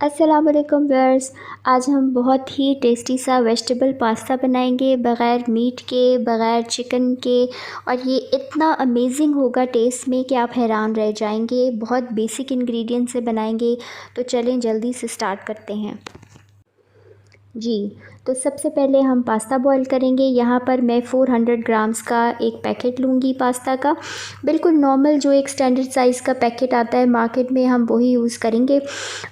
अस्सलाम वालेकुम व्यूअर्स। आज हम बहुत ही टेस्टी सा वेजिटेबल पास्ता बनाएंगे बग़ैर मीट के, बग़ैर चिकन के, और ये इतना अमेजिंग होगा टेस्ट में कि आप हैरान रह जाएंगे। बहुत बेसिक इंग्रेडिएंट से बनाएंगे, तो चलें जल्दी से स्टार्ट करते हैं। जी, तो सबसे पहले हम पास्ता बॉईल करेंगे। यहाँ पर मैं 400 ग्राम्स का एक पैकेट लूँगी पास्ता का। बिल्कुल नॉर्मल जो एक स्टैंडर्ड साइज़ का पैकेट आता है मार्केट में, हम वही यूज़ करेंगे।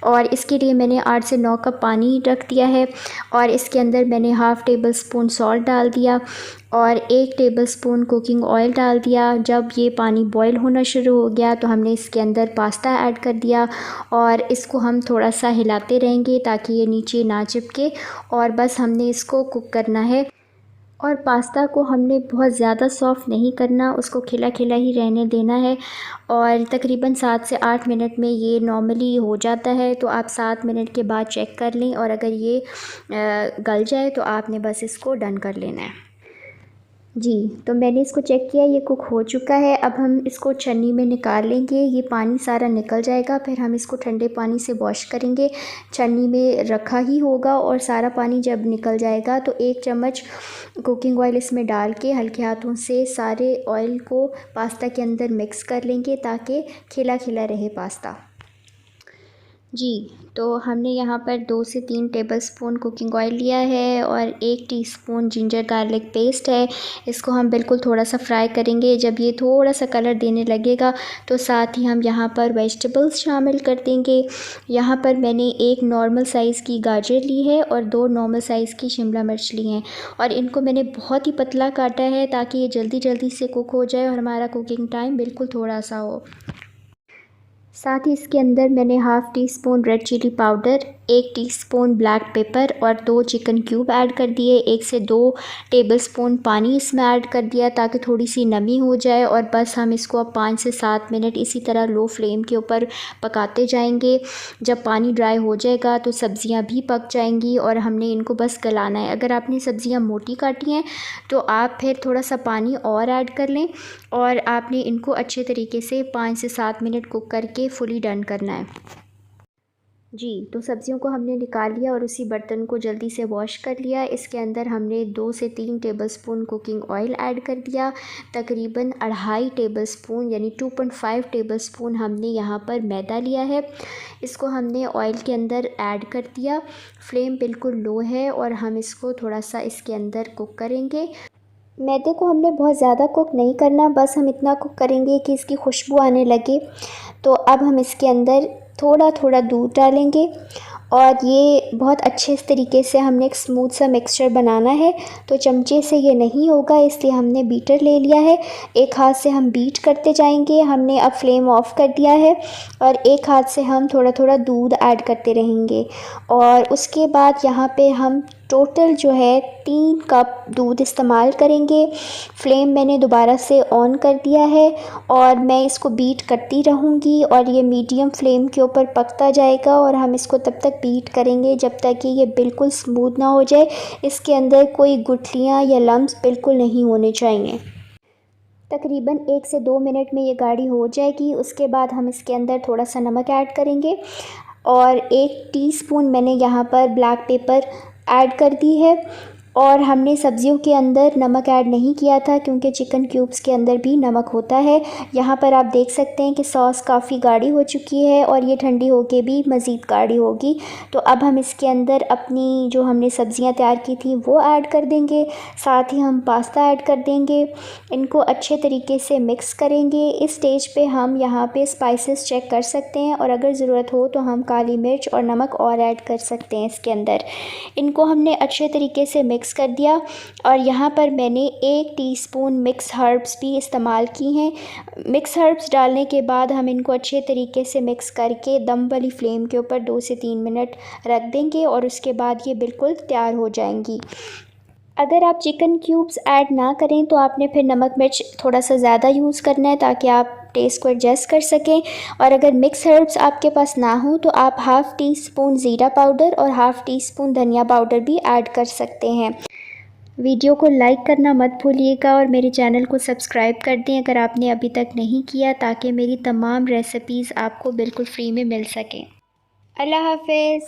और इसके लिए मैंने 8 से 9 कप पानी रख दिया है, और इसके अंदर मैंने हाफ़ टेबल स्पून सॉल्ट डाल दिया और 1 टेबलस्पून कुकिंग ऑयल डाल दिया। जब ये पानी बॉईल होना शुरू हो गया तो हमने इसके अंदर पास्ता ऐड कर दिया, और इसको हम थोड़ा सा हिलाते रहेंगे ताकि ये नीचे ना चिपके, और बस हमने इसको कुक करना है। और पास्ता को हमने बहुत ज़्यादा सॉफ़्ट नहीं करना, उसको खिला खिला ही रहने देना है। और तकरीबन 7 से 8 मिनट में ये नॉर्मली हो जाता है, तो आप 7 मिनट के बाद चेक कर लें, और अगर ये गल जाए तो आपने बस इसको डन कर लेना है। जी, तो मैंने इसको चेक किया, ये कुक हो चुका है। अब हम इसको छन्नी में निकाल लेंगे, ये पानी सारा निकल जाएगा। फिर हम इसको ठंडे पानी से वॉश करेंगे। छन्नी में रखा ही होगा, और सारा पानी जब निकल जाएगा तो 1 चम्मच कुकिंग ऑयल इसमें डाल के हल्के हाथों से सारे ऑयल को पास्ता के अंदर मिक्स कर लेंगे ताकि खिला खिला रहे पास्ता। जी, तो हमने यहाँ पर 2 से 3 टेबलस्पून कुकिंग ऑयल लिया है, और 1 टीस्पून जिंजर गार्लिक पेस्ट है। इसको हम बिल्कुल थोड़ा सा फ्राई करेंगे। जब ये थोड़ा सा कलर देने लगेगा तो साथ ही हम यहाँ पर वेजिटेबल्स शामिल कर देंगे। यहाँ पर मैंने 1 नॉर्मल साइज़ की गाजर ली है और 2 नॉर्मल साइज़ की शिमला मिर्च ली हैं, और इनको मैंने बहुत ही पतला काटा है ताकि ये जल्दी जल्दी से कुक हो जाए और हमारा कुकिंग टाइम बिल्कुल थोड़ा सा हो। साथ ही इसके अंदर मैंने half teaspoon red chilli powder, 1 teaspoon black pepper और 2 चिकन क्यूब ऐड कर दिए। 1 से 2 टेबलस्पून पानी इसमें ऐड कर दिया ताकि थोड़ी सी नमी हो जाए, और बस हम इसको अब 5 से 7 मिनट इसी तरह लो फ्लेम के ऊपर पकाते जाएंगे। जब पानी ड्राई हो जाएगा तो सब्ज़ियां भी पक जाएंगी, और हमने इनको बस गलाना है। अगर आपने सब्ज़ियां मोटी काटी हैं तो आप फिर थोड़ा सा पानी और ऐड कर लें, और आपने इनको अच्छे तरीके से 5 से 7 मिनट कुक करके फुली डन करना है। जी, तो सब्ज़ियों को हमने निकाल लिया और उसी बर्तन को जल्दी से वॉश कर लिया। इसके अंदर हमने 2 से 3 टेबलस्पून कुकिंग ऑयल ऐड कर दिया। तकरीबन 2.5 टेबलस्पून यानी 2.5 टेबलस्पून हमने यहाँ पर मैदा लिया है। इसको हमने ऑयल के अंदर ऐड कर दिया। फ्लेम बिल्कुल लो है, और हम इसको थोड़ा सा इसके अंदर कुक करेंगे। मैदे को हमने बहुत ज़्यादा कुक नहीं करना, बस हम इतना कुक करेंगे कि इसकी खुशबू आने लगे। तो अब हम इसके अंदर थोड़ा थोड़ा दूध डालेंगे, और ये बहुत अच्छे तरीके से हमने एक स्मूथ सा मिक्सचर बनाना है। तो चमचे से ये नहीं होगा, इसलिए हमने बीटर ले लिया है। एक हाथ से हम बीट करते जाएंगे। हमने अब फ्लेम ऑफ कर दिया है, और एक हाथ से हम थोड़ा थोड़ा दूध ऐड करते रहेंगे। और उसके बाद यहाँ पे हम टोटल जो है 3 कप दूध इस्तेमाल करेंगे। फ्लेम मैंने दोबारा से ऑन कर दिया है, और मैं इसको बीट करती रहूँगी, और ये मीडियम फ्लेम के ऊपर पकता जाएगा, और हम इसको तब तक बीट करेंगे जब तक कि ये बिल्कुल स्मूथ ना हो जाए। इसके अंदर कोई गुठलियाँ या लम्स बिल्कुल नहीं होने चाहिए। तकरीबन 1 से 2 मिनट में ये गाढ़ी हो जाएगी। उसके बाद हम इसके अंदर थोड़ा सा नमक ऐड करेंगे, और 1 टीस्पून मैंने यहाँ पर ब्लैक पेपर ऐड कर दी है। और हमने सब्ज़ियों के अंदर नमक ऐड नहीं किया था क्योंकि चिकन क्यूब्स के अंदर भी नमक होता है। यहाँ पर आप देख सकते हैं कि सॉस काफ़ी गाढ़ी हो चुकी है, और ये ठंडी होके भी मज़ीद गाढ़ी होगी। तो अब हम इसके अंदर अपनी जो हमने सब्ज़ियाँ तैयार की थी वो ऐड कर देंगे। साथ ही हम पास्ता ऐड कर देंगे। इनको अच्छे तरीके से मिक्स करेंगे। इस स्टेज पे हम यहाँ पे स्पाइसेस चेक कर सकते हैं, और अगर ज़रूरत हो तो हम काली मिर्च और नमक और ऐड कर सकते हैं इसके अंदर। इनको हमने अच्छे तरीके से मिक्स कर दिया, और यहाँ पर मैंने 1 टीस्पून मिक्स हर्ब्स भी इस्तेमाल की हैं। मिक्स हर्ब्स डालने के बाद हम इनको अच्छे तरीके से मिक्स करके दम वाली फ्लेम के ऊपर 2 से 3 मिनट रख देंगे, और उसके बाद ये बिल्कुल तैयार हो जाएंगी। अगर आप चिकन क्यूब्स ऐड ना करें तो आपने फिर नमक मिर्च थोड़ा सा ज़्यादा यूज़ करना है ताकि आप टेस्ट को एडजस्ट कर सकें। और अगर मिक्स हर्ब्स आपके पास ना हो तो आप हाफ़ टी स्पून ज़ीरा पाउडर और हाफ़ टी स्पून धनिया पाउडर भी ऐड कर सकते हैं। वीडियो को लाइक करना मत भूलिएगा, और मेरे चैनल को सब्सक्राइब कर दें अगर आपने अभी तक नहीं किया, ताकि मेरी तमाम रेसिपीज़ आपको बिल्कुल फ्री में मिल सकें। अल्लाह हाफ़िज़।